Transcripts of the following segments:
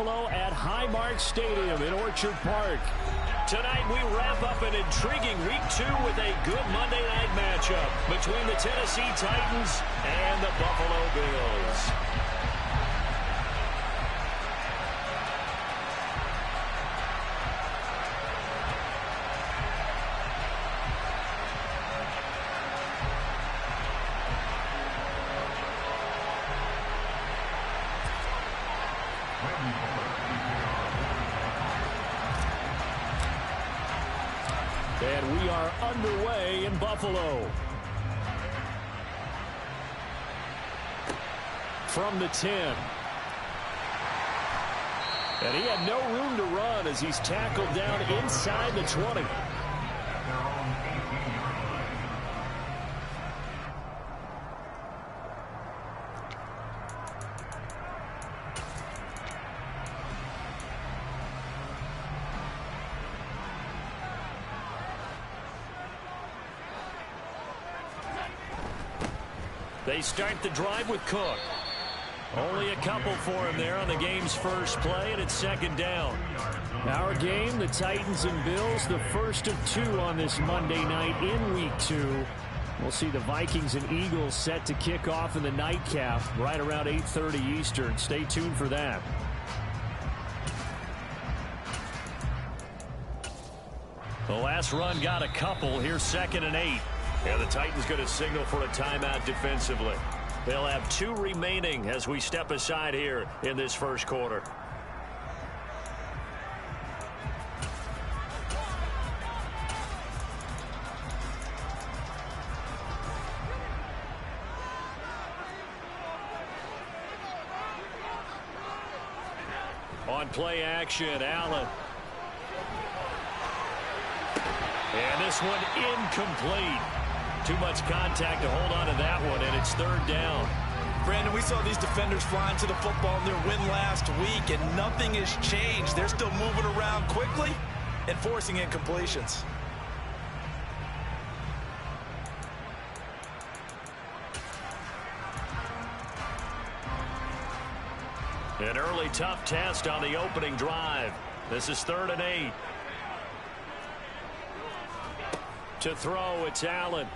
Buffalo at Highmark Stadium in Orchard Park. Tonight we wrap up an intriguing Week 2 with a good Monday night matchup between the Tennessee Titans and the Buffalo Bills. And we are underway in Buffalo. From the 10. And he had no room to run as he's tackled down inside the 20. They start the drive with Cook. Only a couple for him there on the game's first play, and it's second down. Our game, the Titans and Bills, the first of 2 on this Monday night in Week 2. We'll see the Vikings and Eagles set to kick off in the nightcap right around 8:30 Eastern. Stay tuned for that. The last run got a couple. Here's 2nd and 8. And the Titans going to signal for a timeout defensively. They'll have 2 remaining as we step aside here in this first quarter. On play action, Allen. And this one incomplete. Too much contact to hold on to that one, and it's 3rd down. Brandon, we saw these defenders flying to the football in their win last week, and nothing has changed. They're still moving around quickly and forcing incompletions. An early tough test on the opening drive. This is 3rd and 8. To throw, it's Allen.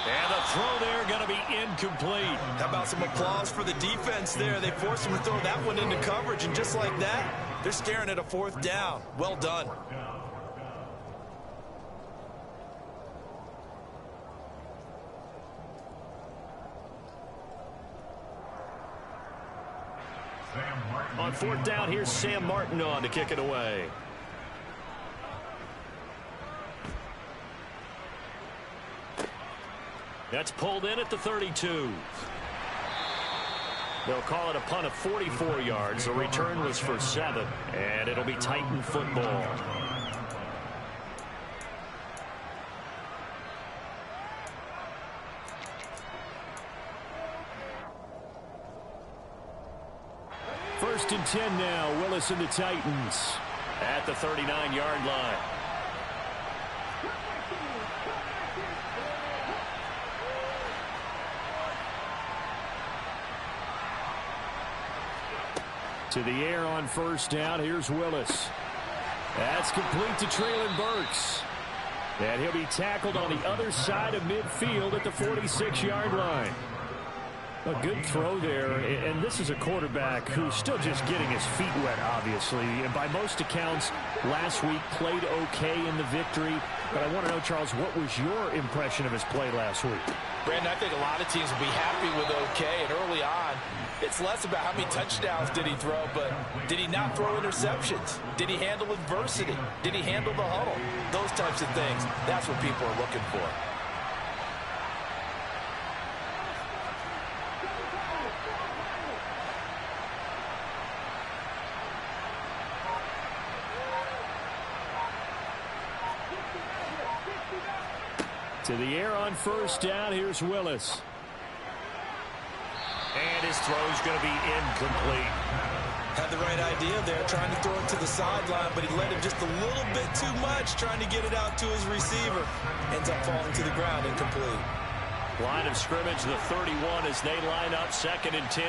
And the throw there going to be incomplete. How about some applause for the defense there? They forced him to throw that one into coverage, and just like that, they're staring at a 4th down. Well done. On 4th down, here's Sam Martin on to kick it away. That's pulled in at the 32. They'll call it a punt of 44 yards. The return was for 7, and it'll be Titan football. First and 10 now. Willis and the Titans at the 39-yard line. To the air on 1st down. Here's Willis. That's complete to Treylon Burks. And he'll be tackled on the other side of midfield at the 46-yard line. A good throw there, and this is a quarterback who's still just getting his feet wet, obviously. And by most accounts, last week played okay in the victory. But I want to know, Charles, what was your impression of his play last week? Brandon, I think a lot of teams will be happy with okay, and early on, it's less about how many touchdowns did he throw, but did he not throw interceptions? Did he handle adversity? Did he handle the huddle? Those types of things, that's what people are looking for. To the air on 1st down. Here's Willis. And his throw's going to be incomplete. Had the right idea there, trying to throw it to the sideline, but he led him just a little bit too much, trying to get it out to his receiver. Ends up falling to the ground, incomplete. Line of scrimmage, the 31 as they line up 2nd and 10.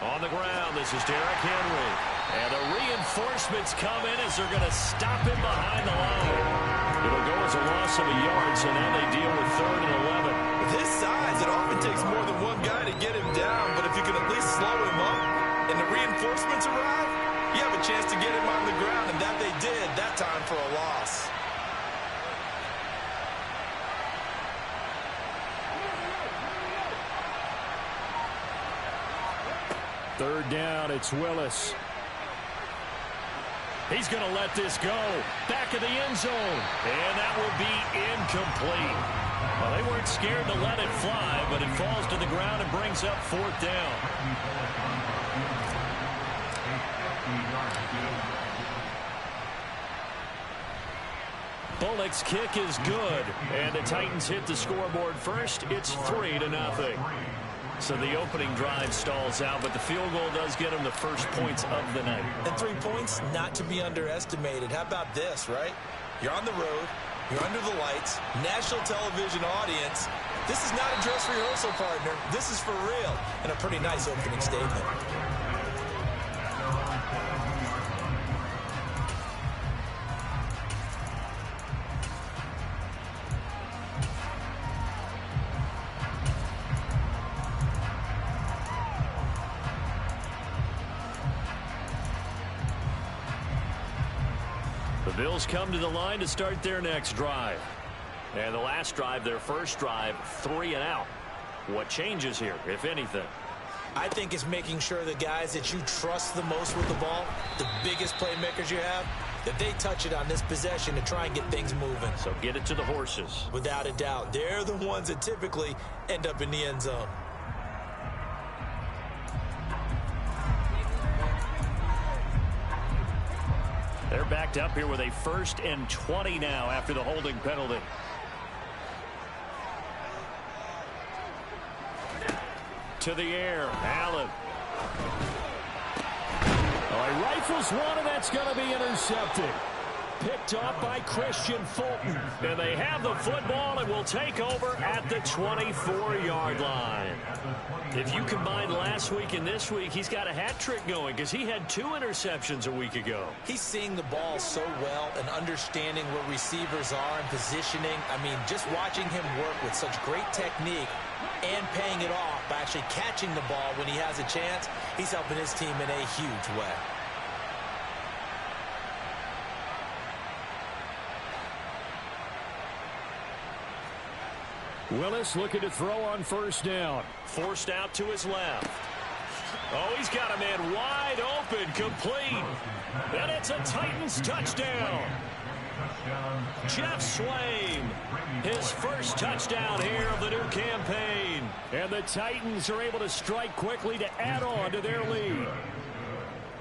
On the ground, this is Derrick Henry. And the reinforcements come in as they're going to stop him behind the line. It'll go as a loss of a yard, so now they deal with 3rd and 11. With his size, it often takes more than one guy to get him down, but if you can at least slow him up and the reinforcements arrive, you have a chance to get him on the ground, and that they did that time for a loss. Third down, it's Willis. He's going to let this go. Back of the end zone. And that will be incomplete. Well, they weren't scared to let it fly, but it falls to the ground and brings up 4th down. Bullock's kick is good. And the Titans hit the scoreboard first. It's 3-0. So the opening drive stalls out, but the field goal does get them the first points of the night. And 3 points, not to be underestimated. How about this, right? You're on the road. You're under the lights. National television audience. This is not a dress rehearsal, partner. This is for real. And a pretty nice opening statement. The Bills come to the line to start their next drive. And the last drive, their first drive, 3 and out. What changes here, if anything? I think it's making sure the guys that you trust the most with the ball, the biggest playmakers you have, that they touch it on this possession to try and get things moving. So get it to the horses. Without a doubt. They're the ones that typically end up in the end zone. They're backed up here with a 1st and 20 now after the holding penalty. To the air, Allen. Oh, he rifles one, and that's going to be intercepted. Picked off by Christian Fulton. And they have the football and will take over at the 24-yard line. If you combine last week and this week, he's got a hat trick going because he had 2 interceptions a week ago. He's seeing the ball so well and understanding where receivers are and positioning. I mean, just watching him work with such great technique and paying it off by actually catching the ball when he has a chance, he's helping his team in a huge way. Willis looking to throw on 1st down. Forced out to his left. Oh, he's got a man wide open, complete. And it's a Titans touchdown. Jeff Swain, his first touchdown here of the new campaign. And the Titans are able to strike quickly to add on to their lead.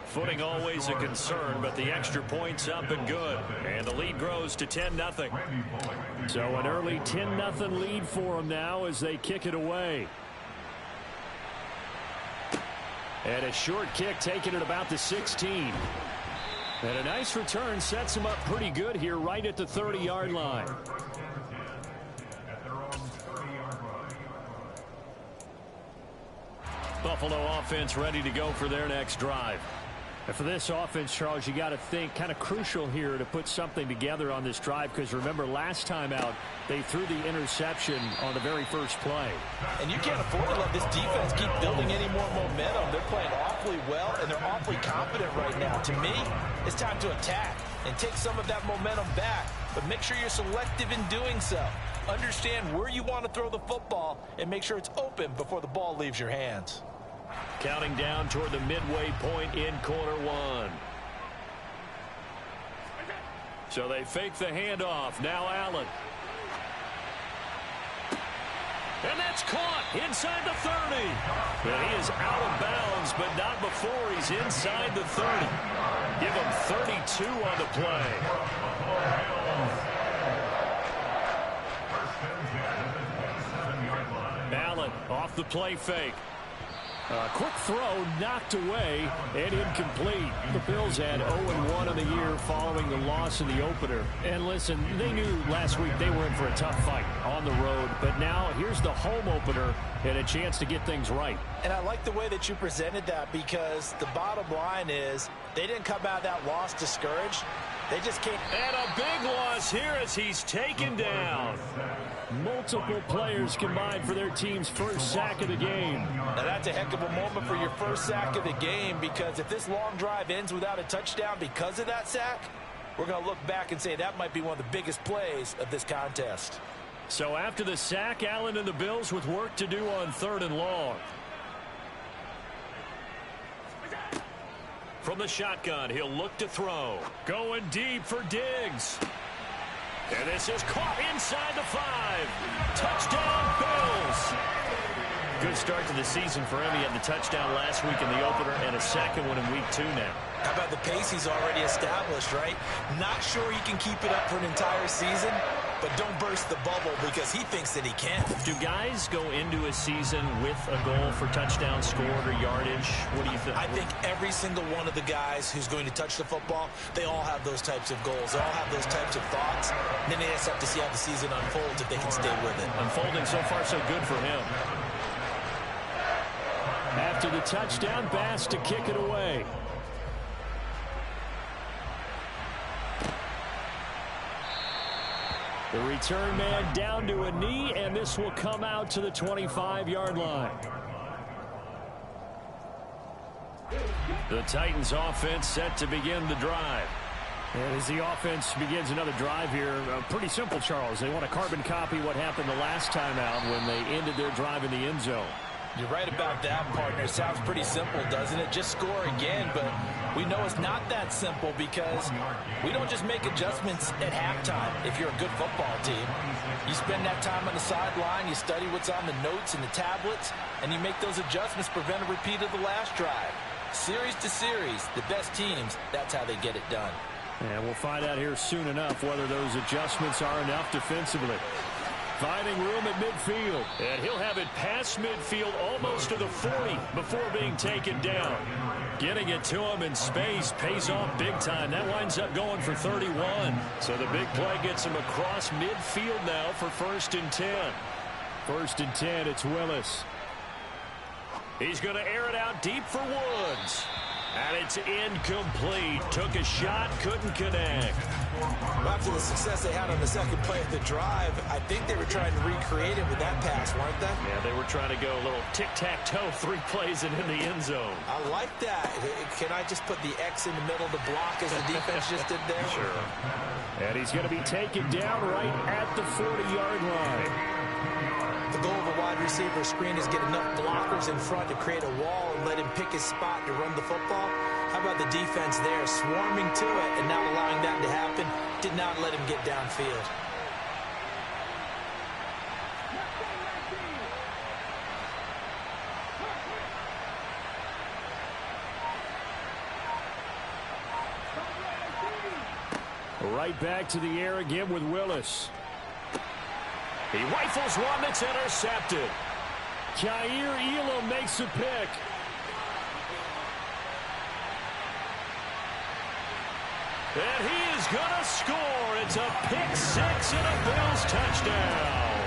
Footing always a concern, but the extra point's up and good. And the lead grows to 10-0. So an early 10-0 lead for them now as they kick it away. And a short kick taken at about the 16. And a nice return sets him up pretty good here right at the 30-yard line. Buffalo offense ready to go for their next drive. And for this offense, Charles, you got to think kind of crucial here to put something together on this drive because remember last time out they threw the interception on the very first play. And you can't afford to let this defense keep building any more momentum. They're playing awfully well and they're awfully confident right now. To me, it's time to attack and take some of that momentum back. But make sure you're selective in doing so. Understand where you want to throw the football and make sure it's open before the ball leaves your hands. Counting down toward the midway point in quarter one. So they fake the handoff. Now Allen. And that's caught inside the 30. And he is out of bounds, but not before he's inside the 30. Give him 32 on the play. Allen off the play fake. Quick throw knocked away and incomplete. The Bills had 0-1 on the year following the loss in the opener. And listen, they knew last week they were in for a tough fight on the road. But now here's the home opener and a chance to get things right. And I like the way that you presented that, because the bottom line is they didn't come out of that loss discouraged. They just can't. And a big loss here as he's taken down. Multiple players combined for their team's first sack of the game. Now that's a heck of a moment for your first sack of the game, because if this long drive ends without a touchdown because of that sack, we're going to look back and say that might be one of the biggest plays of this contest. So after the sack, Allen and the Bills with work to do on 3rd and long. From the shotgun, he'll look to throw. Going deep for Diggs. And this is caught inside the 5. Touchdown, Bills. Good start to the season for him. He had the touchdown last week in the opener and a second one in week 2 now. How about the pace he's already established, right? Not sure he can keep it up for an entire season, but don't burst the bubble because he thinks that he can. Do guys go into a season with a goal for touchdown scored or yardage? What do you think? I think every single one of the guys who's going to touch the football, they all have those types of goals. They all have those types of thoughts. And then they just have to see how the season unfolds if they can stay with it. Unfolding so far so good for him. After the touchdown, Bass to kick it away. The return man down to a knee, and this will come out to the 25-yard line. The Titans offense set to begin the drive. And as the offense begins another drive here, pretty simple, Charles. They want to carbon copy what happened the last time out when they ended their drive in the end zone. You're right about that, partner. Sounds pretty simple, doesn't it? Just score again, but we know it's not that simple because we don't just make adjustments at halftime if you're a good football team. You spend that time on the sideline, you study what's on the notes and the tablets, and you make those adjustments, prevent a repeat of the last drive. Series to series, the best teams, that's how they get it done. And we'll find out here soon enough whether those adjustments are enough defensively. Finding room at midfield. And he'll have it past midfield almost to the 40 before being taken down. Getting it to him in space pays off big time. That winds up going for 31. So the big play gets him across midfield now for 1st and 10. 1st and 10, it's Willis. He's going to air it out deep for Woods. And it's incomplete. Took a shot, couldn't connect. After the success they had on the second play of the drive, I think they were trying to recreate it with that pass, weren't they? Yeah, they were trying to go a little tic-tac-toe, 3 plays and in the end zone. I like that. Can I just put the X in the middle to block as the defense just did there? Sure. And he's going to be taken down right at the 40-yard line. The goal of a wide receiver screen is get enough blockers in front to create a wall and let him pick his spot to run the football. How about the defense there, swarming to it and not allowing that to happen? Did not let him get downfield. Right back to the air again with Willis. He rifles one that's intercepted. Jair Elam makes a pick. And he is going to score. It's a pick-6 and a Bills touchdown.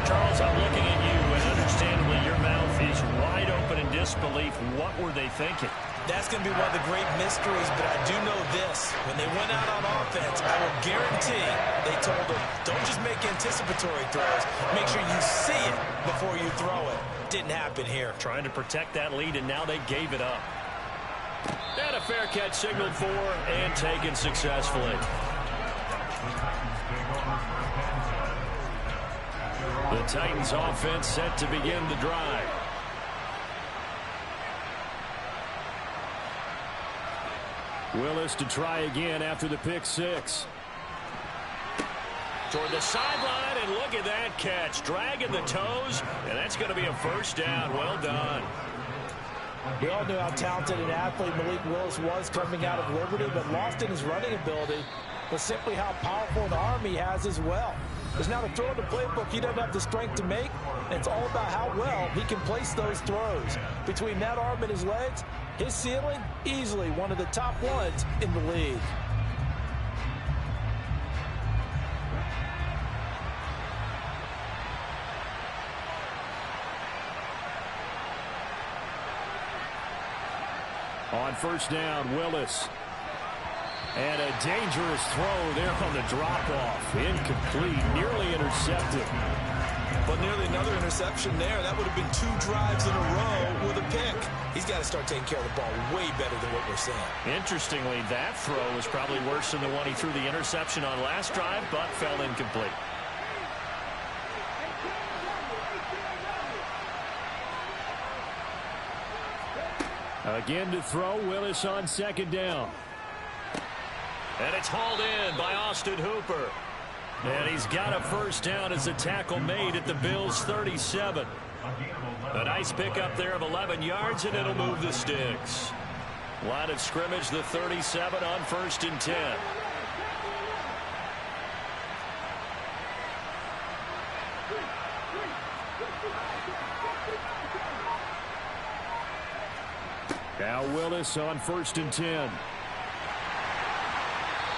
Charles, I'm looking at you, and understandably your mouth is wide open in disbelief. What were they thinking? That's going to be one of the great mysteries, but I do know this. When they went out on offense, I will guarantee they told them, don't just make anticipatory throws. Make sure you see it before you throw it. Didn't happen here. Trying to protect that lead, and now they gave it up. And a fair catch signaled for and taken successfully. The Titans offense set to begin the drive. Willis to try again after the pick-6. Toward the sideline, and look at that catch. Dragging the toes, and that's going to be a first down. Well done. We all knew how talented an athlete Malik Willis was coming out of Liberty, but lost in his running ability was simply how powerful an arm he has as well. There's not a throw in the playbook he doesn't have the strength to make, and it's all about how well he can place those throws. Between that arm and his legs, his ceiling, easily one of the top ones in the league. On first down, Willis. And a dangerous throw there on the drop-off. Incomplete, nearly intercepted. But nearly another interception there. That would have been 2 drives in a row with a pick. He's got to start taking care of the ball way better than what we're seeing. Interestingly, that throw was probably worse than the one he threw the interception on last drive, but fell incomplete. Again to throw, Willis on second down. And it's hauled in by Austin Hooper. And he's got a first down as a tackle made at the Bills' 37. A nice pickup there of 11 yards, and it'll move the sticks. Line of scrimmage, the 37 on 1st and 10. Now Willis on 1st and 10.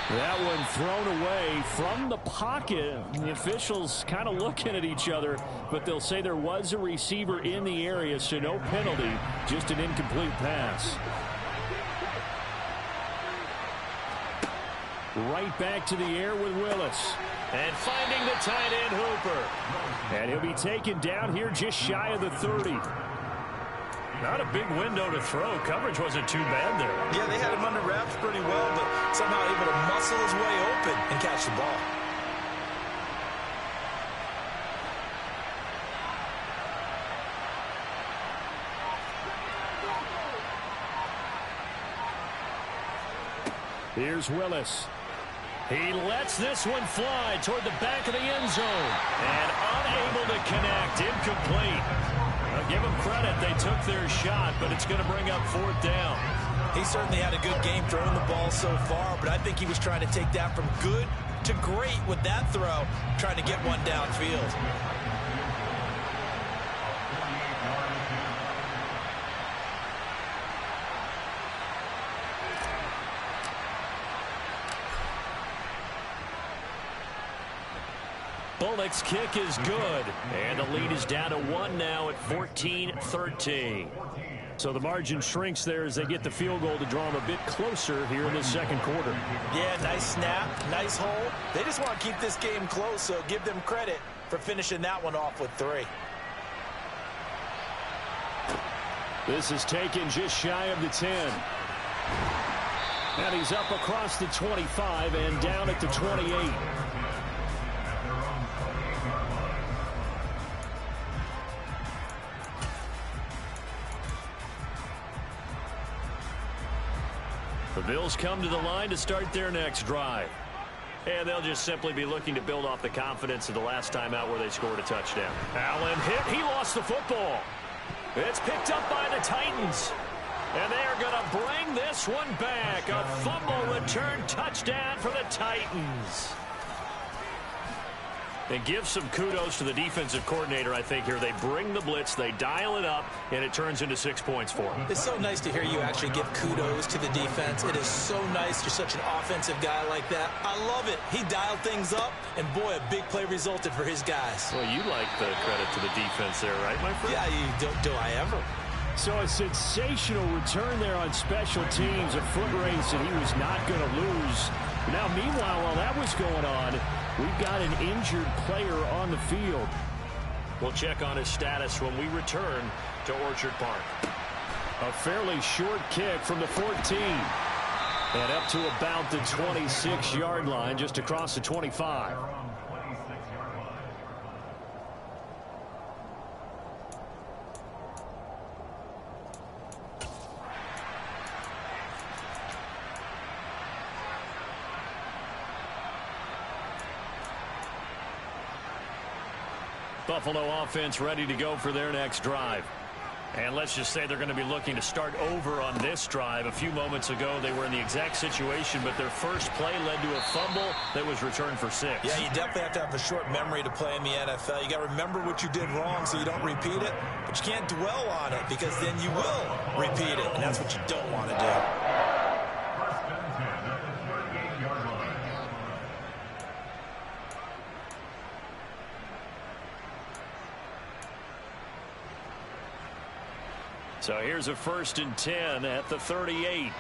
That one thrown away from the pocket. The officials kind of looking at each other, but they'll say there was a receiver in the area, so no penalty, just an incomplete pass. Right back to the air with Willis. And finding the tight end, Hooper. And he'll be taken down here just shy of the 30. Not a big window to throw. Coverage wasn't too bad there. Yeah, they had him under wraps pretty well, but somehow able to muscle his way open and catch the ball. Here's Willis. He lets this one fly toward the back of the end zone. And unable to connect. Incomplete. I'll give them credit. They took their shot, but it's going to bring up 4th down. He certainly had a good game throwing the ball so far, but I think he was trying to take that from good to great with that throw, trying to get one downfield. Bullock's kick is good, and the lead is down to 1 now at 14-13. So the margin shrinks there as they get the field goal to draw them a bit closer here in the second quarter. Yeah, nice snap, nice hole. They just want to keep this game close, so give them credit for finishing that one off with 3. This is taken just shy of the 10. And he's up across the 25 and down at the 28. The Bills come to the line to start their next drive. And they'll just simply be looking to build off the confidence of the last time out where they scored a touchdown. Allen hit. He lost the football. It's picked up by the Titans. And they are going to bring this one back. A fumble return touchdown for the Titans. And give some kudos to the defensive coordinator, I think, here. They bring the blitz, they dial it up, and it turns into 6 points for them. It's so nice to hear you actually give kudos to the defense. It is so nice. You're such an offensive guy like that. I love it. He dialed things up, and boy, a big play resulted for his guys. Well, you like the credit to the defense there, right, my friend? Yeah, do I ever? So a sensational return there on special teams, a foot race that he was not going to lose. Now, meanwhile, while that was going on, we've got an injured player on the field. We'll check on his status when we return to Orchard Park. A fairly short kick from the 14. And up to about the 26-yard line, just across the 25. Buffalo offense ready to go for their next drive. And let's just say they're going to be looking to start over on this drive. A few moments ago, they were in the exact situation, but their first play led to a fumble that was returned for 6. Yeah, you definitely have to have a short memory to play in the NFL. You got to remember what you did wrong so you don't repeat it, but you can't dwell on it because then you will repeat it, and that's what you don't want to do. So here's a 1st and 10 at the 38.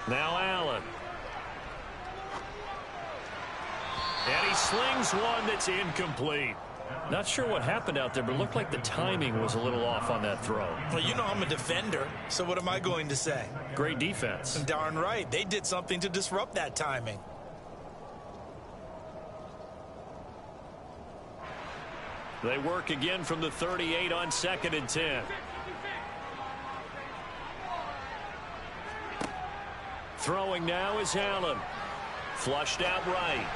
Now Allen. And he slings one that's incomplete. Not sure what happened out there, but it looked like the timing was a little off on that throw. Well, you know I'm a defender, so what am I going to say? Great defense. Darn right. They did something to disrupt that timing. They work again from the 38 on 2nd and 10. Throwing now is Allen. Flushed out right.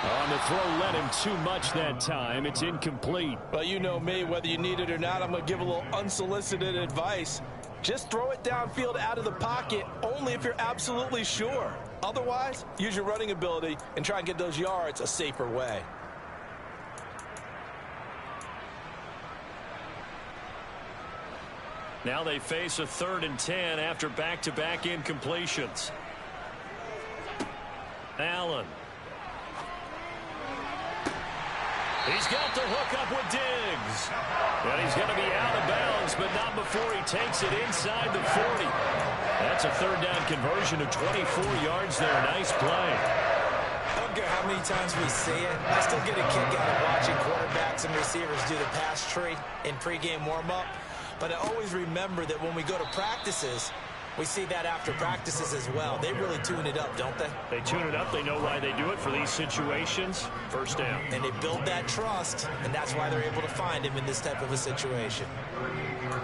On the throw led him too much that time. It's incomplete. Well, you know me. Whether you need it or not, I'm going to give a little unsolicited advice. Just throw it downfield out of the pocket only if you're absolutely sure. Otherwise, use your running ability and try and get those yards a safer way. Now they face a 3rd and 10 after back-to-back incompletions. Allen. He's got the hook up with Diggs. And he's going to be out of bounds, but not before he takes it inside the 40. That's a 3rd down conversion of 24 yards there. Nice play. I don't care how many times we see it. I still get a kick out of watching quarterbacks and receivers do the pass tree in pregame warm-up. But I always remember that when we go to practices, we see that after practices as well. They really tune it up, don't they? They tune it up. They know why they do it for these situations. 1st down. And they build that trust, and that's why they're able to find him in this type of a situation.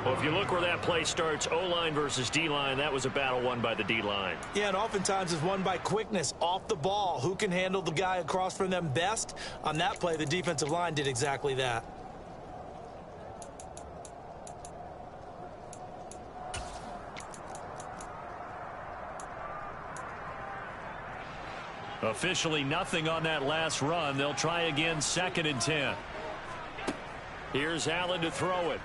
Well, if you look where that play starts, O-line versus D-line, that was a battle won by the D-line. Yeah, and oftentimes it's won by quickness, off the ball. Who can handle the guy across from them best? On that play, the defensive line did exactly that. Officially nothing on that last run. They'll try again 2nd and 10. Here's Allen to throw it.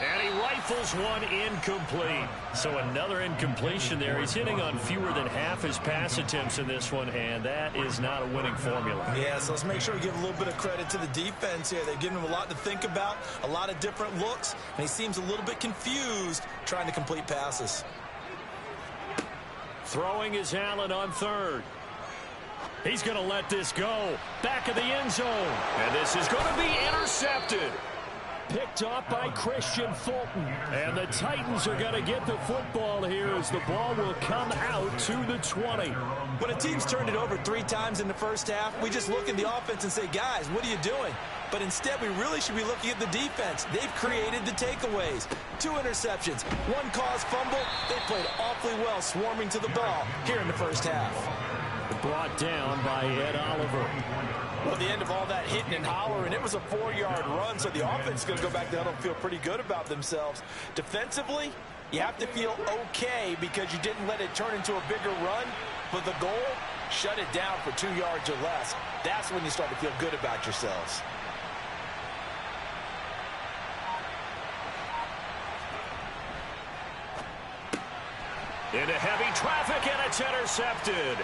And he rifles one incomplete. So another incompletion there. He's hitting on fewer than half his pass attempts in this one, and that is not a winning formula. Yeah, so let's make sure we give a little bit of credit to the defense here. They've given him a lot to think about, a lot of different looks, and he seems a little bit confused trying to complete passes. Throwing is Allen on 3rd. He's going to let this go. Back of the end zone. And this is going to be intercepted. Picked off by Christian Fulton. And the Titans are going to get the football here as the ball will come out to the 20. When a team's turned it over 3 times in the first half, we just look at the offense and say, guys, what are you doing? But instead, we really should be looking at the defense. They've created the takeaways. 2 interceptions, 1 caused fumble. They played awfully well swarming to the ball here in the first half. Brought down by Ed Oliver. Well, the end of all that hitting and hollering, it was a 4-yard run, so the offense is going to go back down and feel pretty good about themselves. Defensively, you have to feel okay because you didn't let it turn into a bigger run, but the goal, shut it down for 2 yards or less. That's when you start to feel good about yourselves. Into heavy traffic, and it's intercepted.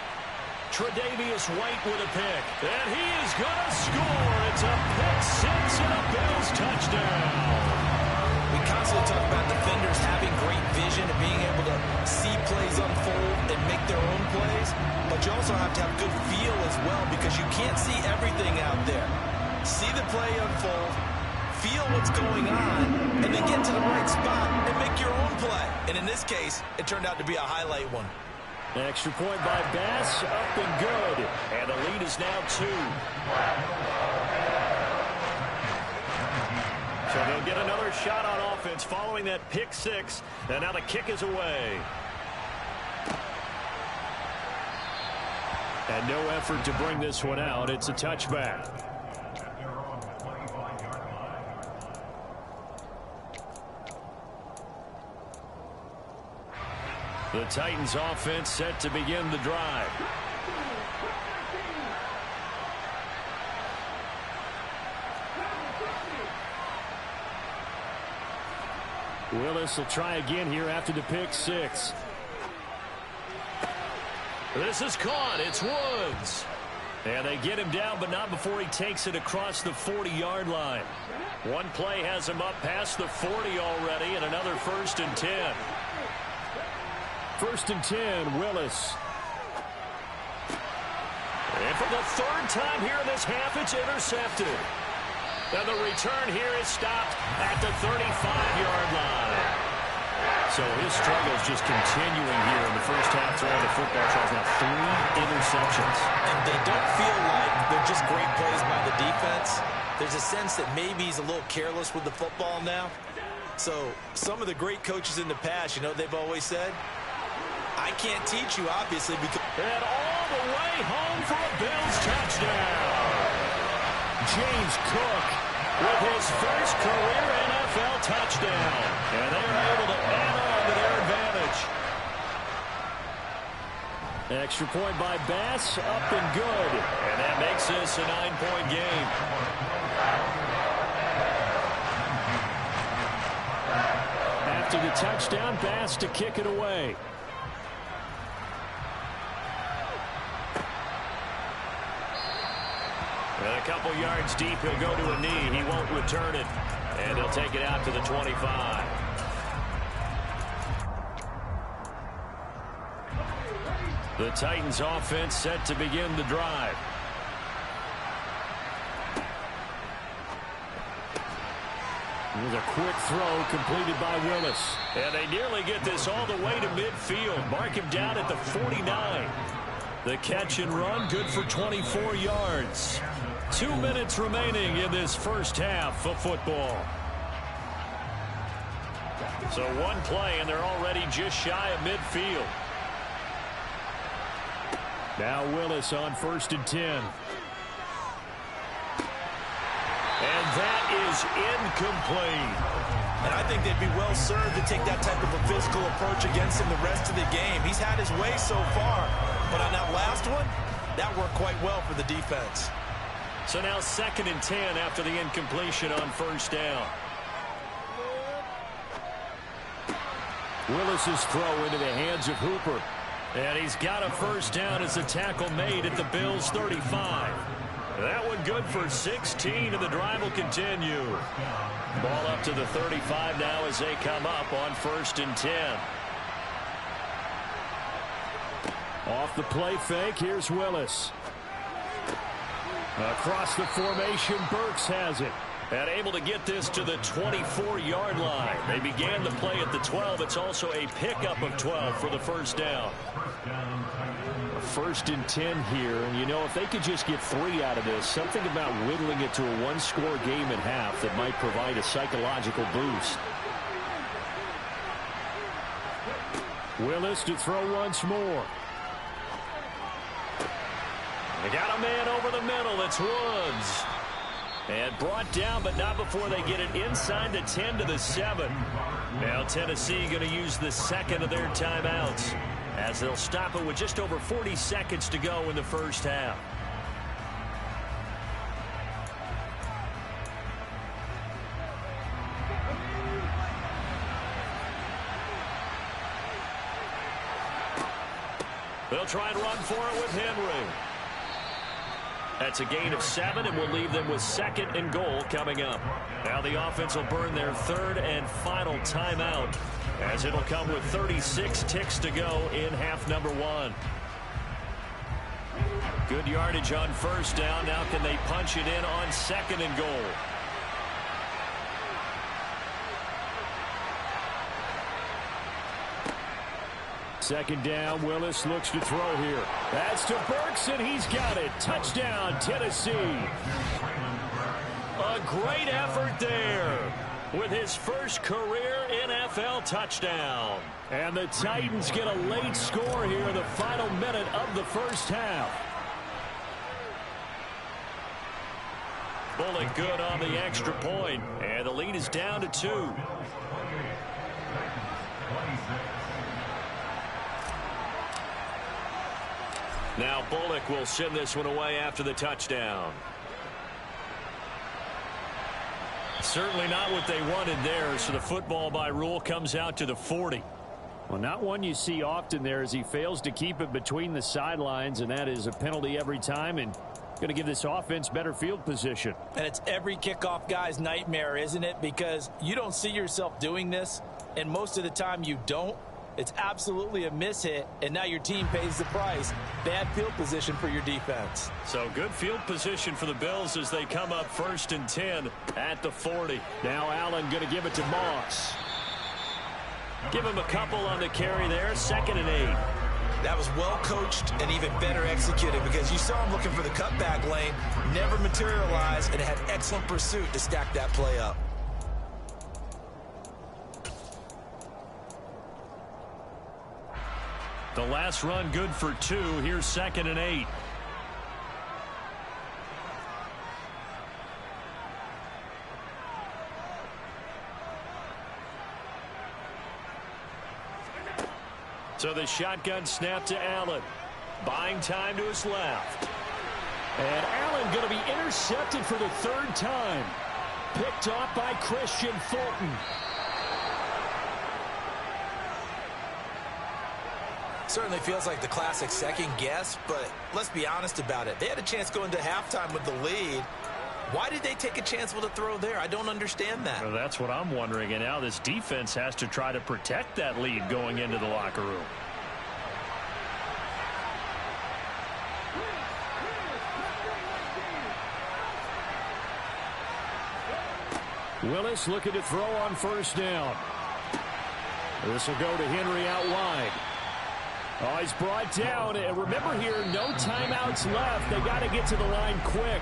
Tre'Davious White with a pick, and he is going to score. It's a pick 6 and a Bills touchdown. We constantly talk about defenders having great vision and being able to see plays unfold and make their own plays, but you also have to have good feel as well because you can't see everything out there. See the play unfold, feel what's going on, and then get to the right spot and make your own play. And in this case, it turned out to be a highlight one. Extra point by Bass, up and good. And the lead is now 2. So they'll get another shot on offense following that pick 6. And now the kick is away. And no effort to bring this one out. It's a touchback. The Titans offense set to begin the drive. Willis will try again here after the pick six. This is caught. It's Woods. And they get him down, but not before he takes it across the 40-yard line. One play has him up past the 40 already, and another 1st and 10. 1st and 10, Willis. And for the 3rd time here in this half, it's intercepted. And the return here is stopped at the 35-yard line. So his struggles just continuing here in the first half throwing the football. Charles, now 3 interceptions. And they don't feel like they're just great plays by the defense. There's a sense that maybe he's a little careless with the football now. So some of the great coaches in the past, you know, they've always said, I can't teach you, obviously, because... And all the way home for a Bills touchdown. James Cook with his first career NFL touchdown. And they're able to add on to their advantage. Extra point by Bass, up and good. And that makes this a 9-point game. After the touchdown, Bass to kick it away. And a couple yards deep, he'll go to a knee. He won't return it. And he'll take it out to the 25. The Titans offense set to begin the drive. Here's a quick throw completed by Willis. And they nearly get this all the way to midfield. Mark him down at the 49. The catch and run, good for 24 yards. 2 minutes remaining in this first half of football. So one play, and they're already just shy of midfield. Now Willis on 1st and 10. And that is incomplete. And I think they'd be well served to take that type of a physical approach against him the rest of the game. He's had his way so far, but on that last one, that worked quite well for the defense. So now 2nd and 10 after the incompletion on 1st down. Willis's throw into the hands of Hooper. And he's got a 1st down as the tackle made at the Bills' 35. That one good for 16, and the drive will continue. Ball up to the 35 now as they come up on 1st and 10. Off the play fake, here's Willis. Across the formation, Burks has it. And able to get this to the 24-yard line. They began the play at the 12. It's also a pickup of 12 for the 1st down. 1st and 10 here. And, you know, if they could just get 3 out of this, something about whittling it to a 1-score game at half that might provide a psychological boost. Willis to throw once more. They got a man over the middle. It's Woods. And brought down, but not before they get it inside the 10 to the 7. Now Tennessee going to use the 2nd of their timeouts as they'll stop it with just over 40 seconds to go in the first half. They'll try and run for it with Henry. That's a gain of 7, and will leave them with 2nd and goal coming up. Now the offense will burn their 3rd and final timeout, as it'll come with 36 ticks to go in half number 1. Good yardage on 1st down. Now can they punch it in on 2nd and goal? Second down, Willis looks to throw here. That's to Burks, and he's got it. Touchdown, Tennessee. A great effort there with his first career NFL touchdown. And the Titans get a late score here in the final minute of the first half. Bullet good on the extra point, and the lead is down to 2. Now Bullock will send this one away after the touchdown. Certainly not what they wanted there, so the football by rule comes out to the 40. Well, not one you see often there as he fails to keep it between the sidelines, and that is a penalty every time and going to give this offense better field position. And it's every kickoff guy's nightmare, isn't it? Because you don't see yourself doing this, and most of the time you don't. It's absolutely a mishit, and now your team pays the price. Bad field position for your defense. So good field position for the Bills as they come up 1st and 10 at the 40. Now Allen going to give it to Moss. Give him a couple on the carry there. 2nd and 8. That was well coached and even better executed because you saw him looking for the cutback lane, never materialized, and had excellent pursuit to stack that play up. The last run good for 2. Here's 2nd and 8. So the shotgun snap to Allen. Buying time to his left. And Allen going to be intercepted for the 3rd time. Picked off by Christian Fulton. Certainly feels like the classic second guess, but let's be honest about it. They had a chance going to halftime with the lead. Why did they take a chance with a throw there? I don't understand that. Well, that's what I'm wondering. And now this defense has to try to protect that lead going into the locker room. Willis looking to throw on 1st down. This will go to Henry out wide. Oh, he's brought down. And remember here, no timeouts left. They got to get to the line quick.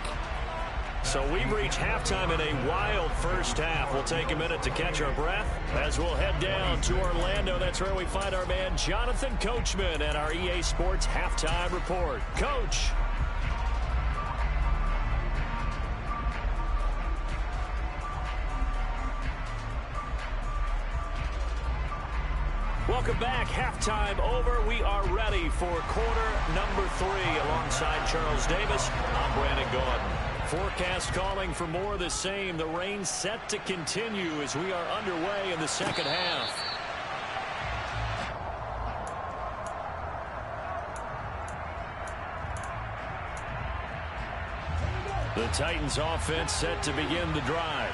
So we've reached halftime in a wild first half. We'll take a minute to catch our breath as we'll head down to Orlando. That's where we find our man Jonathan Coachman at our EA Sports Halftime Report. Coach. Welcome back. Halftime over. We are ready for quarter number 3 alongside Charles Davis. I'm Brandon Gordon. Forecast calling for more of the same. The rain set to continue as we are underway in the 2nd half. The Titans offense set to begin the drive.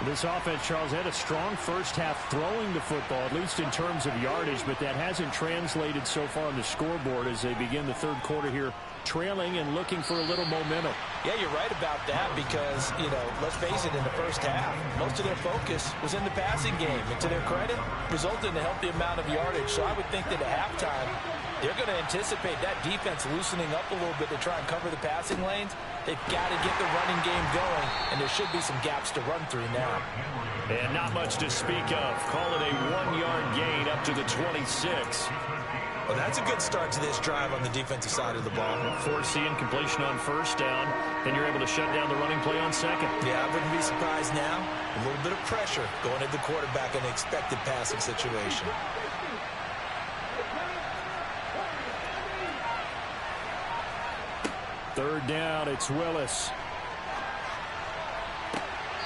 This offense, Charles, had a strong first half throwing the football, at least in terms of yardage, but that hasn't translated so far on the scoreboard as they begin the 3rd quarter here, trailing and looking for a little momentum. Yeah, you're right about that because, let's face it, in the first half, most of their focus was in the passing game. And to their credit, resulted in a healthy amount of yardage. So I would think that at halftime, they're going to anticipate that defense loosening up a little bit to try and cover the passing lanes. They've got to get the running game going, and there should be some gaps to run through now. And not much to speak of. Call it a 1-yard gain up to the 26. Well, that's a good start to this drive on the defensive side of the ball. Force the incompletion on 1st down, then you're able to shut down the running play on 2nd. Yeah, I wouldn't be surprised now. A little bit of pressure going at the quarterback in an expected passing situation. Third down, it's Willis.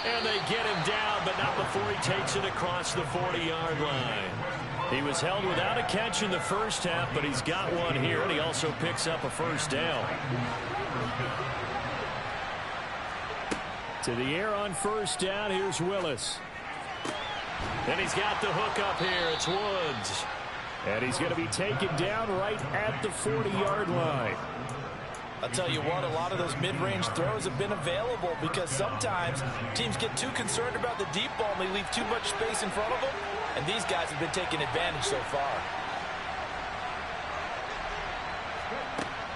And they get him down, but not before he takes it across the 40-yard line. He was held without a catch in the first half, but he's got one here, and he also picks up a 1st down. To the air on 1st down, here's Willis. And he's got the hook up here, it's Woods. And he's going to be taken down right at the 40-yard line. I'll tell you what, a lot of those mid-range throws have been available because sometimes teams get too concerned about the deep ball and they leave too much space in front of them, and these guys have been taking advantage so far.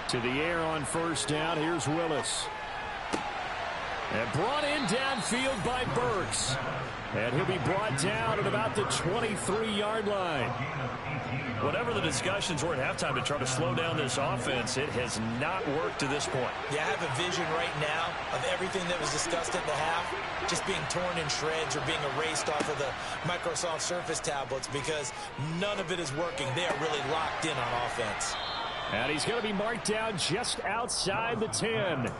To the air on 1st down, here's Willis. And brought in downfield by Burks. And he'll be brought down at about the 23-yard line. Whatever the discussions were at halftime to try to slow down this offense, it has not worked to this point. Yeah, I have a vision right now of everything that was discussed at the half just being torn in shreds or being erased off of the Microsoft Surface tablets because none of it is working. They are really locked in on offense. And he's going to be marked down just outside the 10.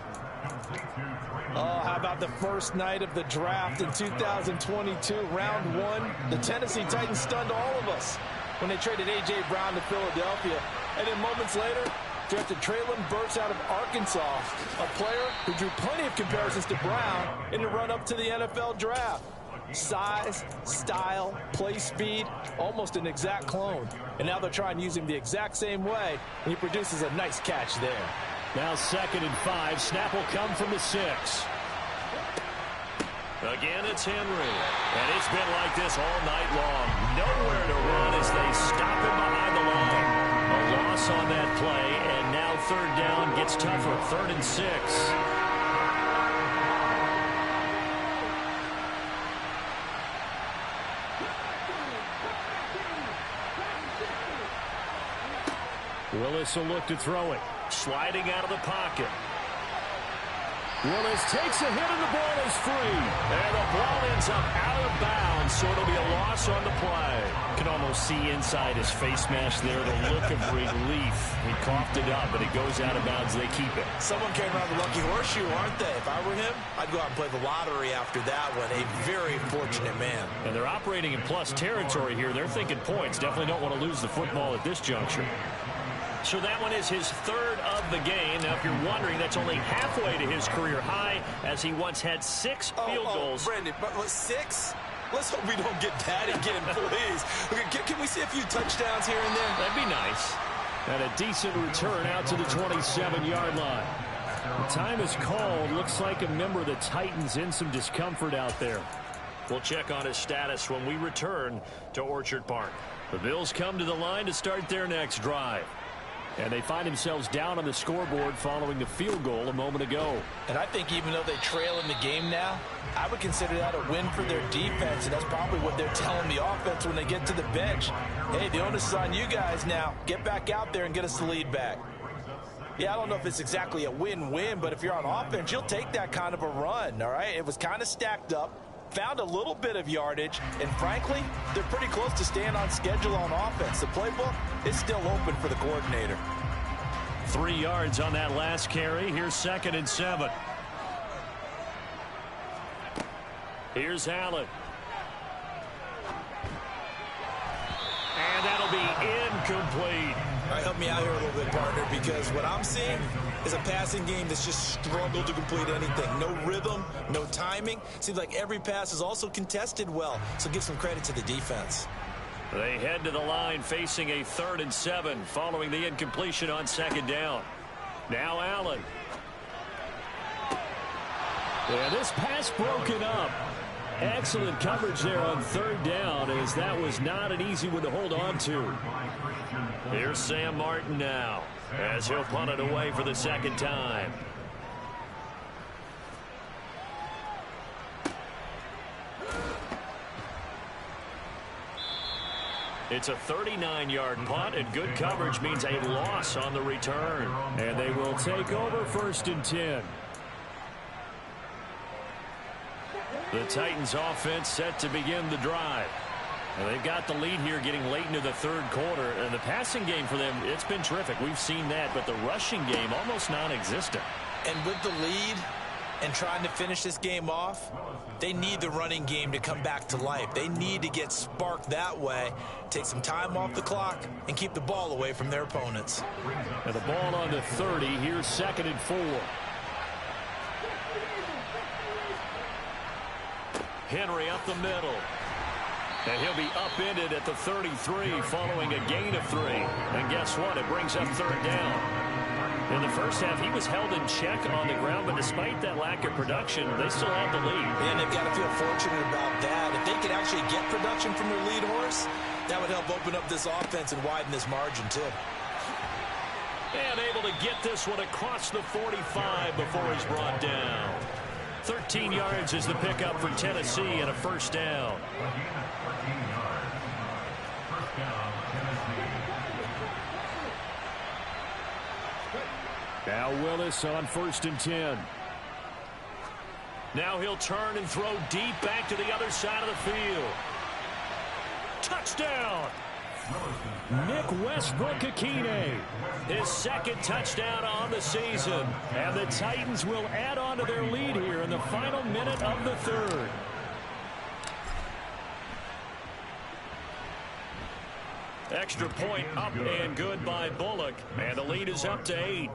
Oh, how about the first night of the draft in 2022, round 1? The Tennessee Titans stunned all of us when they traded A.J. Brown to Philadelphia. And then moments later, drafted Treylon Burks out of Arkansas, a player who drew plenty of comparisons to Brown in the run-up to the NFL draft. Size, style, play speed, almost an exact clone. And now they're trying to use him the exact same way, and he produces a nice catch there. Now 2nd and 5. Snap will come from the 6. Again, it's Henry. And it's been like this all night long. Nowhere to run as they stop him behind the line. A loss on that play, and now 3rd down gets tougher. 3rd and 6. Willis will look to throw it. Sliding out of the pocket. Willis takes a hit and the ball is free. And the ball ends up out of bounds, so it'll be a loss on the play. You can almost see inside his face mask there the look of relief. He coughed it up, but it goes out of bounds. They keep it. Someone came around the lucky horseshoe, aren't they? If I were him, I'd go out and play the lottery after that one. A very fortunate man. And they're operating in plus territory here. They're thinking points. Definitely don't want to lose the football at this juncture. So that one is his 3rd of the game. Now, if you're wondering, that's only halfway to his career high, as he once had 6 field goals. Brandon, but 6? Let's hope we don't get that again, please. Can we see a few touchdowns here and there? That'd be nice. And a decent return out to the 27-yard line. The time is called. Looks like a member of the Titans in some discomfort out there. We'll check on his status when we return to Orchard Park. The Bills come to the line to start their next drive. And they find themselves down on the scoreboard following the field goal a moment ago. And I think even though they trail in the game now, I would consider that a win for their defense, and that's probably what they're telling the offense when they get to the bench. Hey, the onus is on you guys now. Get back out there and get us the lead back. Yeah, I don't know if it's exactly a win-win, but if you're on offense, you'll take that kind of a run, all right? It was kind of stacked up. Found a little bit of yardage, and frankly, they're pretty close to staying on schedule on offense. The playbook is still open for the coordinator. 3 yards on that last carry. Here's 2nd and 7. Here's Allen. And that'll be incomplete. All right, help me out here a little bit, partner, because what I'm seeing is a passing game that's just struggled to complete anything. No rhythm, no timing. Seems like every pass is also contested well, so give some credit to the defense. They head to the line facing a 3rd and 7 following the incompletion on 2nd down. Now Allen. And this pass broken up. Excellent coverage there on 3rd down, as that was not an easy one to hold on to. Here's Sam Martin now, as he'll punt it away for the 2nd time. It's a 39-yard punt, and good coverage means a loss on the return. And they will take over 1st and 10. The Titans offense set to begin the drive. And they've got the lead here getting late into the 3rd quarter. And the passing game for them, it's been terrific. We've seen that, but the rushing game almost non-existent. And with the lead and trying to finish this game off, they need the running game to come back to life. They need to get sparked that way, take some time off the clock, and keep the ball away from their opponents. And the ball on the 30. Here's 2nd and 4. Henry up the middle. And he'll be upended at the 33 following a gain of 3. And guess what? It brings up 3rd down. In the first half, he was held in check on the ground, but despite that lack of production, they still have the lead. And they've got to feel fortunate about that. If they could actually get production from their lead horse, that would help open up this offense and widen this margin, too. And able to get this one across the 45 before he's brought down. 13 yards is the pickup for Tennessee and a 1st down. Now Willis on 1st and 10. Now he'll turn and throw deep back to the other side of the field. Touchdown! Nick Westbrook-Akine, his second touchdown on the season. And the Titans will add on to their lead here in the final minute of the third. Extra point up and good by Bullock. And the lead is up to 8.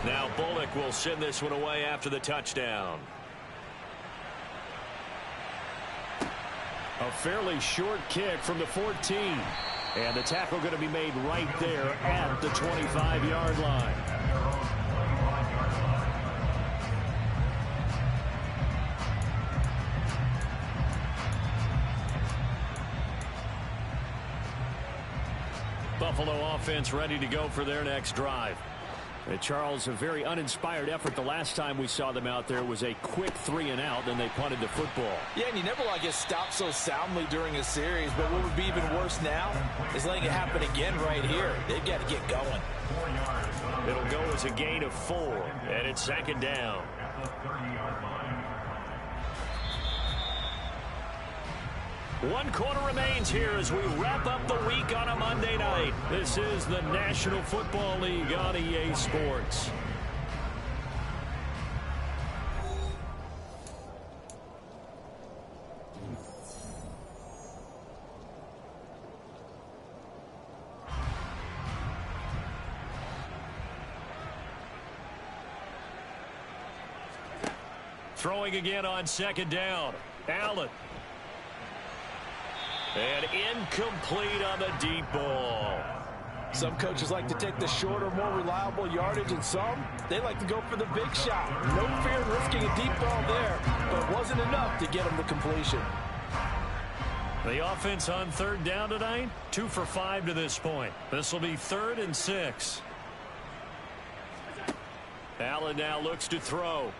Now Bullock will send this one away after the touchdown. A fairly short kick from the 14. And the tackle going to be made right there at the 25-yard line. Buffalo offense ready to go for their next drive. And Charles, a very uninspired effort the last time we saw them out there was a quick 3-and-out, then they punted the football. Yeah, and you never want to get stopped so soundly during a series, but what would be even worse now is letting it happen again right here. They've got to get going. It'll go as a gain of 4, and it's second down. One quarter remains here as we wrap up the week on a Monday night. This is the National Football League on EA Sports. Throwing again on second down. Allen. And incomplete on the deep ball. Some coaches like to take the shorter, more reliable yardage, and some, they like to go for the big shot. No fear in risking a deep ball there, but it wasn't enough to get them to completion. The offense on third down tonight, 2 for 5 to this point. This will be 3rd and 6. Allen now looks to throw.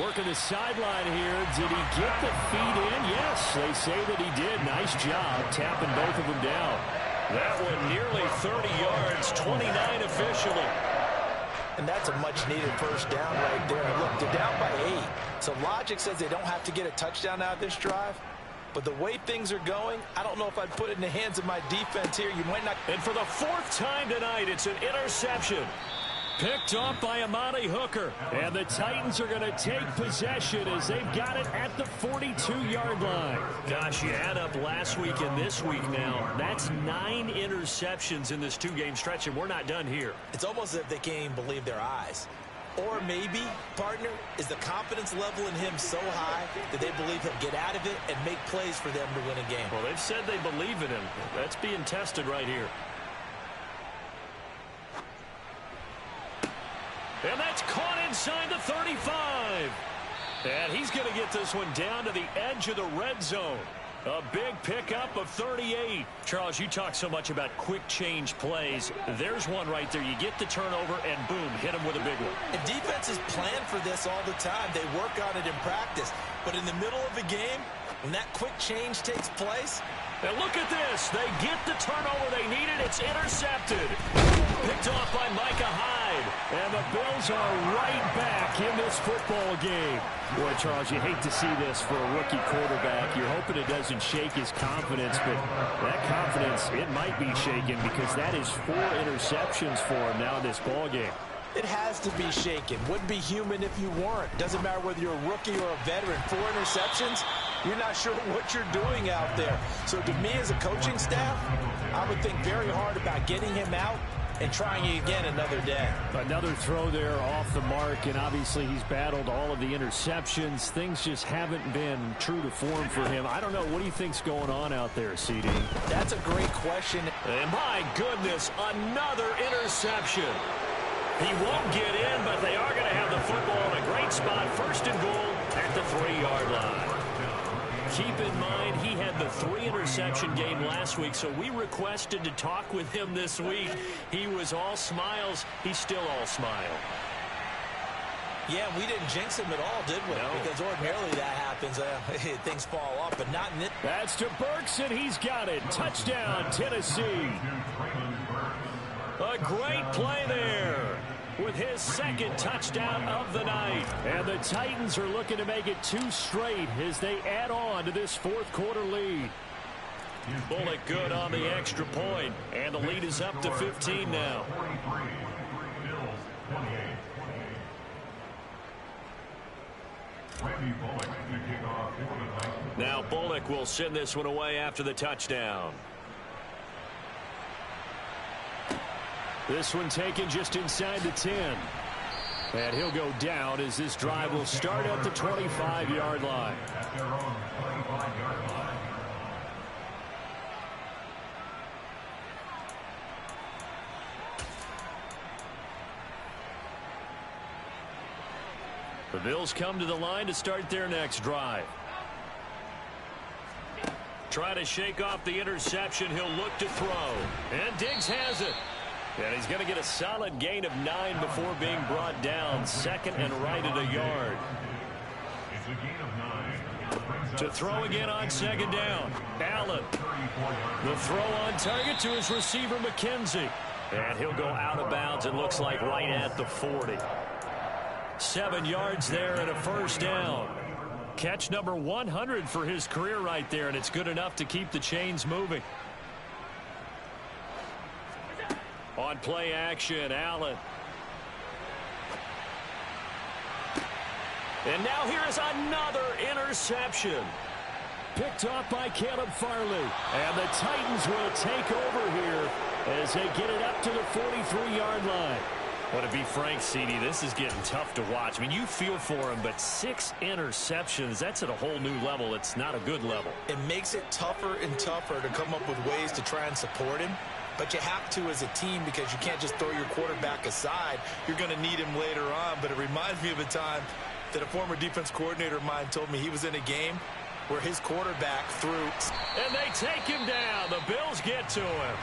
Working the sideline here. Did he get the feet in? Yes, they say that he did. Nice job tapping both of them down. That one nearly 30 yards, 29 officially. And that's a much-needed first down right there. Look, they're down by 8. So logic says they don't have to get a touchdown out of this drive. But the way things are going, I don't know if I'd put it in the hands of my defense here. You might not. And for the 4th time tonight, it's an interception. Picked off by Amani Hooker. And the Titans are going to take possession as they've got it at the 42-yard line. Gosh, you add up last week and this week now. That's 9 interceptions in this 2-game stretch, and we're not done here. It's almost as if they can't even believe their eyes. Or maybe, partner, is the confidence level in him so high that they believe he'll get out of it and make plays for them to win a game. Well, they've said they believe in him. That's being tested right here. And that's caught inside the 35. And he's going to get this one down to the edge of the red zone. A big pickup of 38. Charles, you talk so much about quick change plays. There's one right there. You get the turnover and boom, hit him with a big one. And defenses plan for this all the time. They work on it in practice. But in the middle of the game, when that quick change takes place. And look at this. They get the turnover they needed. It's intercepted. Picked off by Micah Hyde. And the Bills are right back in this football game. Boy, Charles, you hate to see this for a rookie quarterback. You're hoping it doesn't shake his confidence, but that confidence, it might be shaken because that is 4 interceptions for him now in this ball game. It has to be shaken. Wouldn't be human if you weren't. Doesn't matter whether you're a rookie or a veteran. 4 interceptions, you're not sure what you're doing out there. So to me as a coaching staff, I would think very hard about getting him out and trying it again another day. Another throw there off the mark, and obviously he's battled all of the interceptions. Things just haven't been true to form for him. I don't know. What do you think's going on out there, CD? That's a great question. And my goodness, another interception. He won't get in, but they are going to have the football in a great spot. 1st and goal at the 3-yard line. Keep in mind, he had the 3-interception game last week, so we requested to talk with him this week. He was all smiles. He's still all smile. Yeah, we didn't jinx him at all, did we? No. Because ordinarily that happens. Things fall off, but not in this. That's to Burks, and he's got it. Touchdown, Tennessee. A great play there. with his second touchdown of the night. And the Titans are looking to make it 2 straight as they add on to this fourth quarter lead. Bullock good on the extra point, and the lead is up to 15 now. Now Bullock will send this one away after the touchdown. This one taken just inside the 10. And he'll go down as this drive will start at the 25-yard line. The Bills come to the line to start their next drive. Try to shake off the interception. He'll look to throw. And Diggs has it. And he's going to get a solid gain of 9 before being brought down. Second and right at a yard. To throw again on second down. Allen. The throw on target to his receiver, McKenzie. And he'll go out of bounds, it looks like, right at the 40. 7 yards there and a first down. Catch number 100 for his career right there, and it's good enough to keep the chains moving. On play action, Allen. And now here is another interception. Picked off by Caleb Farley. And the Titans will take over here as they get it up to the 43-yard line. Well, to be frank, CD, this is getting tough to watch. I mean, you feel for him, but 6 interceptions, that's at a whole new level. It's not a good level. It makes it tougher and tougher to come up with ways to try and support him. But you have to as a team because you can't just throw your quarterback aside. You're going to need him later on. But it reminds me of a time that a former defense coordinator of mine told me he was in a game where his quarterback threw. And they take him down. The Bills get to him.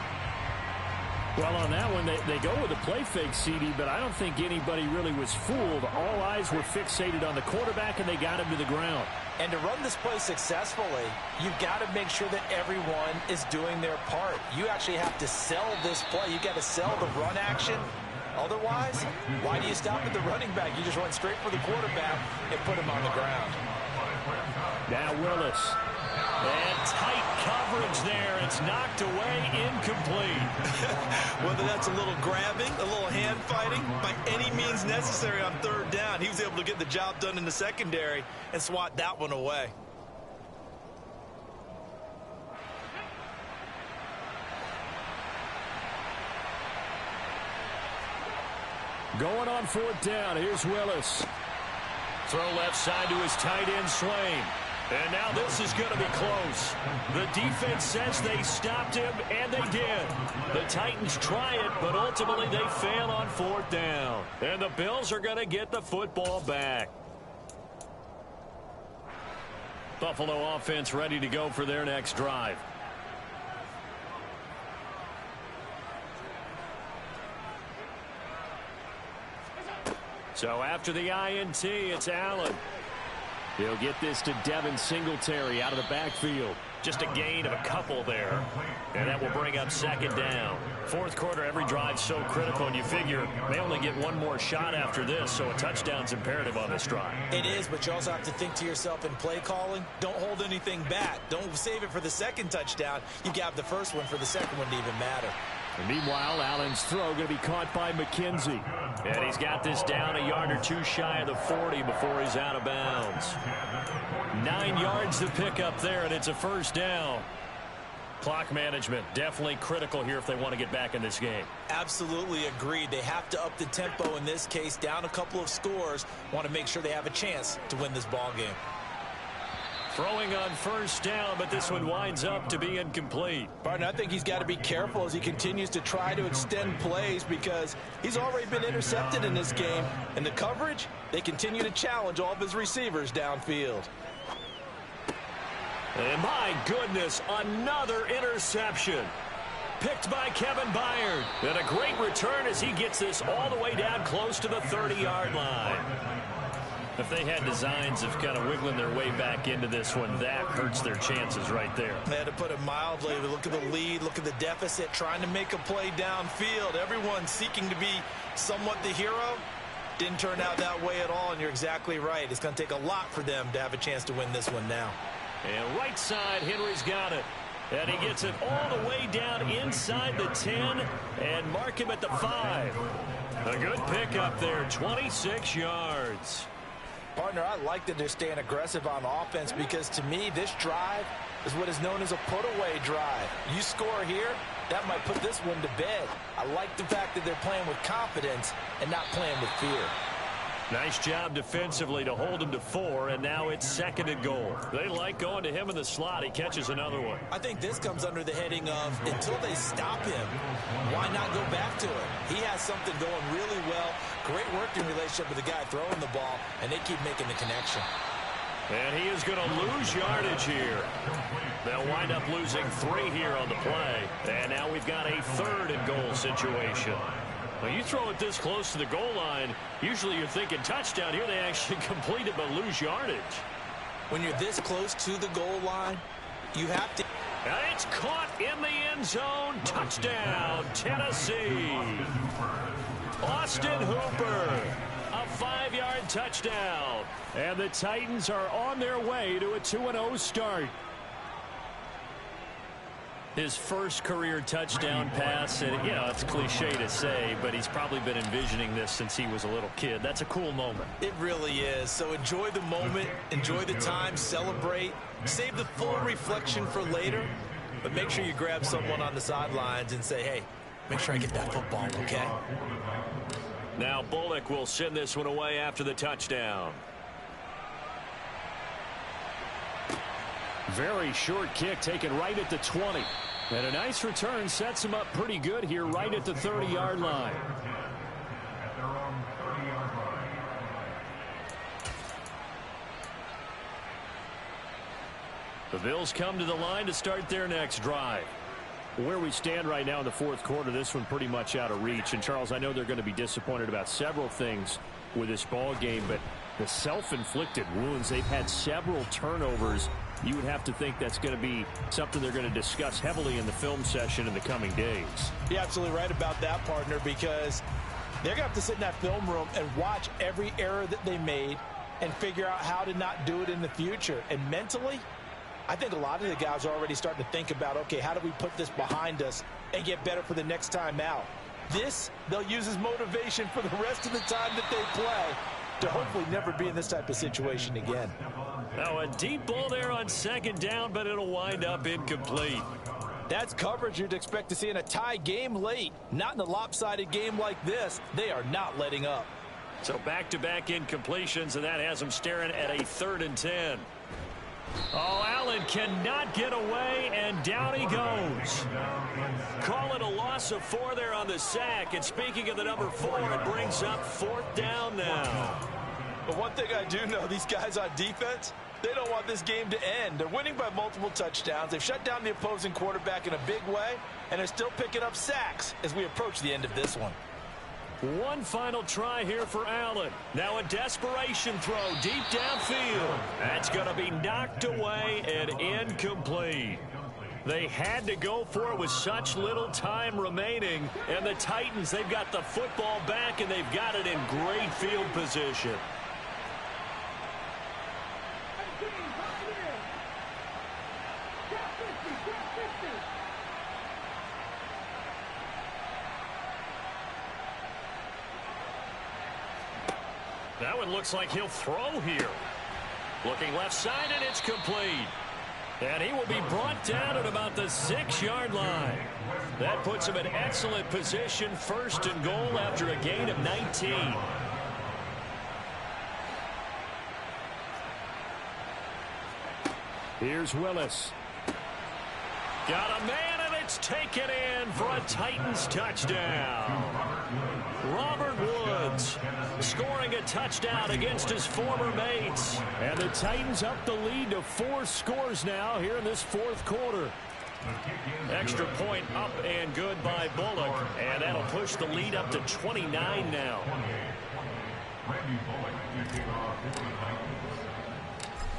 Well, on that one, they go with a play fake, CD, but I don't think anybody really was fooled. All eyes were fixated on the quarterback, and they got him to the ground. And to run this play successfully, you've got to make sure that everyone is doing their part. You actually have to sell this play. You've got to sell the run action. Otherwise, why do you stop at the running back? You just run straight for the quarterback and put him on the ground. Now Willis. And tight coverage there. It's knocked away, incomplete. Whether that's a little grabbing, a little hand fighting, by any means necessary on third down, he was able to get the job done in the secondary and swat that one away. Going on fourth down. Here's Willis. Throw left side to his tight end, Swain. And now this is going to be close. The defense says they stopped him, and they did. The Titans try it, but ultimately they fail on fourth down. And the Bills are going to get the football back. Buffalo offense ready to go for their next drive. So after the INT, it's Allen. He'll get this to Devin Singletary out of the backfield. Just a gain of a couple there. And that will bring up second down. Fourth quarter, every drive's so critical, and you figure they only get one more shot after this, so a touchdown's imperative on this drive. It is, but you also have to think to yourself in play calling, don't hold anything back. Don't save it for the second touchdown. You got the first one for the second one to even matter. And meanwhile, Allen's throw going to be caught by McKenzie. And he's got this down a yard or two shy of the 40 before he's out of bounds. 9 yards to pick up there, and it's a first down. Clock management definitely critical here if they want to get back in this game. Absolutely agreed. They have to up the tempo in this case, down a couple of scores. Want to make sure they have a chance to win this ball game. Throwing on first down, but this one winds up to be incomplete. Partner, I think he's got to be careful as he continues to try to extend plays because he's already been intercepted in this game. And the coverage, they continue to challenge all of his receivers downfield. And my goodness, another interception. Picked by Kevin Byard. And a great return as he gets this all the way down close to the 30-yard line. If they had designs of kind of wiggling their way back into this one, that hurts their chances right there. They had to put it mildly. Look at the lead, look at the deficit, trying to make a play downfield. Everyone seeking to be somewhat the hero. Didn't turn out that way at all, and you're exactly right. It's going to take a lot for them to have a chance to win this one now. And right side, Henry's got it. And he gets it all the way down inside the 10 and mark him at the 5. A good pickup there, 26 yards. Partner, I like that they're staying aggressive on offense because to me, this drive is what is known as a put-away drive. You score here, that might put this one to bed. I like the fact that they're playing with confidence and not playing with fear. Nice job defensively to hold him to 4, and now it's 2nd and goal. They like going to him in the slot. He catches another one. I think this comes under the heading of until they stop him, why not go back to it? He has something going really well. Great working relationship with the guy throwing the ball, and they keep making the connection. And he is going to lose yardage here. They'll wind up losing 3 here on the play. And now we've got a 3rd and goal situation. When you throw it this close to the goal line, usually you're thinking touchdown. Here they actually complete it but lose yardage. When you're this close to the goal line, you have to. And it's caught in the end zone. Touchdown, Tennessee. Austin Hooper. A 5-yard touchdown. And the Titans are on their way to a 2-0 start. His first career touchdown pass, and you know, it's cliche to say, but he's probably been envisioning this since he was a little kid. That's a cool moment. It really is. So enjoy the moment, enjoy the time, celebrate, save the full reflection for later, but make sure you grab someone on the sidelines and say, hey, make sure I get that football, okay? Now Bullock will send this one away after the touchdown. Very short kick taken right at the 20. And a nice return sets him up pretty good here right at the 30-yard line. The Bills come to the line to start their next drive. Where we stand right now in the 4th quarter, this one pretty much out of reach. And, Charles, I know they're going to be disappointed about several things with this ball game, but the self-inflicted wounds, they've had several turnovers. You would have to think that's going to be something they're going to discuss heavily in the film session in the coming days. You're absolutely right about that, partner, because they're going to have to sit in that film room and watch every error that they made and figure out how to not do it in the future. And mentally, I think a lot of the guys are already starting to think about, okay, how do we put this behind us and get better for the next time out? This, they'll use as motivation for the rest of the time that they play to hopefully never be in this type of situation again. Now a deep ball there on 2nd down, but it'll wind up incomplete. That's coverage you'd expect to see in a tie game late. Not in a lopsided game like this. They are not letting up. So back-to-back incompletions, and that has them staring at a 3rd and 10. Oh, Allen cannot get away, and down he goes. Call it a loss of 4 there on the sack. And speaking of the number 4, it brings up 4th down now. But one thing I do know, these guys on defense, they don't want this game to end. They're winning by multiple touchdowns. They've shut down the opposing quarterback in a big way, and they're still picking up sacks as we approach the end of this one. One final try here for Allen. Now a desperation throw deep downfield. That's going to be knocked away and incomplete. They had to go for it with such little time remaining. And the Titans, they've got the football back, and they've got it in great field position. That one looks like he'll throw here. Looking left side, and it's complete. And he will be brought down at about the 6-yard line. That puts him in excellent position, 1st and goal after a gain of 19. Here's Willis. Got a man, and it's taken in for a Titans touchdown. Robert Woods scoring a touchdown against his former mates. And the Titans up the lead to 4 scores now here in this 4th quarter. Extra point up and good by Bullock. And that'll push the lead up to 29 now.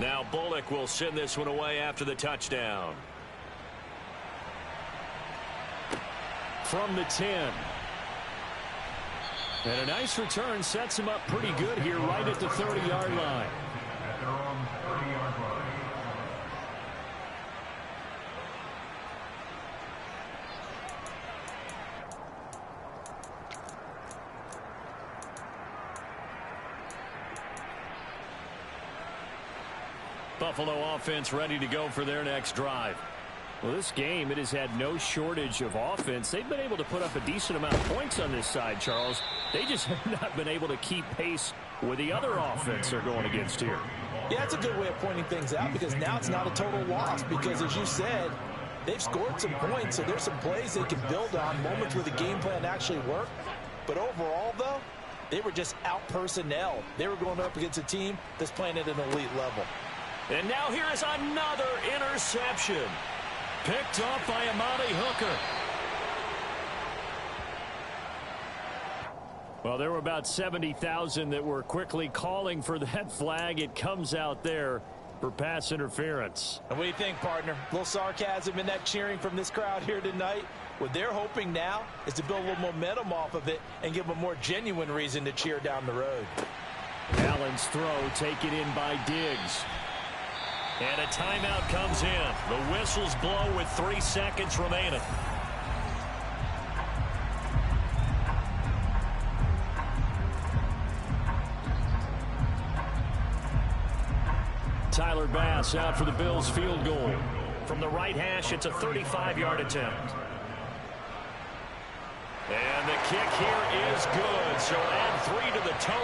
Now Bullock will send this one away after the touchdown. From the 10. And a nice return sets him up pretty good here right at the 30-yard line. Buffalo offense ready to go for their next drive. Well, this game, it has had no shortage of offense. They've been able to put up a decent amount of points on this side, Charles. They just have not been able to keep pace with the other offense they're going against here. Yeah, that's a good way of pointing things out because now it's not a total loss because, as you said, they've scored some points, so there's some plays they can build on, moments where the game plan actually worked. But overall, though, they were just out-personnel. They were going up against a team that's playing at an elite level. And now here is another interception. Picked off by Amani Hooker. Well, there were about 70,000 that were quickly calling for that flag. It comes out there for pass interference. And what do you think, partner? A little sarcasm in that cheering from this crowd here tonight. What they're hoping now is to build a little momentum off of it and give them a more genuine reason to cheer down the road. Allen's throw taken in by Diggs. And a timeout comes in. The whistles blow with 3 seconds remaining. Tyler Bass out for the Bills field goal. From the right hash, it's a 35-yard attempt. And the kick here is good. So add 3 to the total.